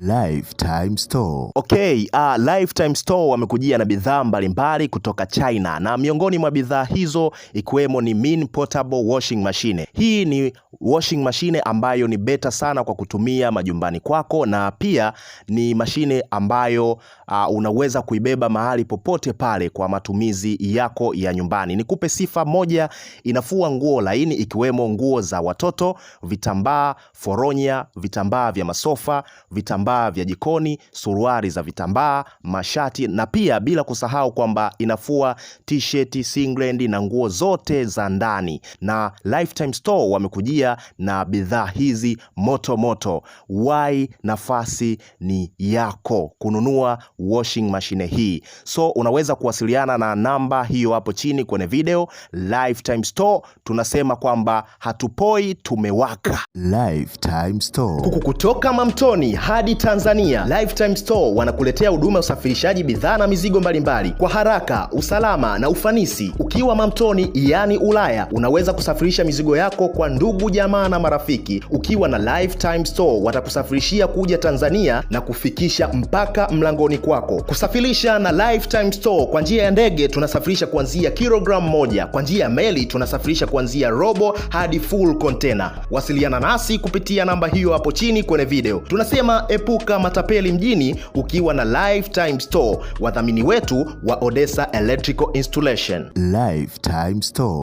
Lifetime Store. Okay, Lifetime Store wamekujia na bidhaa mbalimbali kutoka China, na miongoni mwa bidhaa hizo ikiwemo ni mini portable washing machine. Hii ni washing machine ambayo ni beta sana kwa kutumia majumbani kwako, na pia ni mashine ambayo unaweza kuibeba mahali popote pale kwa matumizi yako ya nyumbani. Nikupe sifa moja: inafua nguo laini ikiwemo nguo za watoto, vitambaa, foronya, vitambaa vya masofa, vitambaa vya jikoni, suruali za vitambaa, mashati, na pia bila kusahau kwamba inafua t-shirt, singlet na nguo zote za ndani. Na Lifetime Store wamekujia na bidhaa hizi moto moto. Why nafasi ni yako kununua washing machine hii. So unaweza kuwasiliana na namba hiyo hapo chini kwenye video. Lifetime Store tunasema kwamba hatupoi, tumewaka. Lifetime Store. Kutoka Mamtoni hadi Tanzania, Lifetime Store wanakuletea huduma ya usafirishaji bidhaa na mizigo mbalimbali kwa haraka, usalama na ufanisi. Ukiwa Mamtoni, yani Ulaya, unaweza kusafirisha mizigo yako kwa ndugu, jamaa na marafiki. Ukiwa na Lifetime Store watakusafirishia kuja Tanzania na kufikisha mpaka mlangoni kwako. Kusafirisha na Lifetime Store kwa njia ya ndege tunasafirisha kuanzia kilogramu 1, kwa njia ya meli tunasafirisha kuanzia robo hadi full container. Wasiliana nasi kupitia namba hiyo hapo chini kwenye video. Tunasema epuka matapeli mjini ukiwa na Lifetime Store, wadhamini wetu wa Odessa Electrical Installation. Lifetime Store.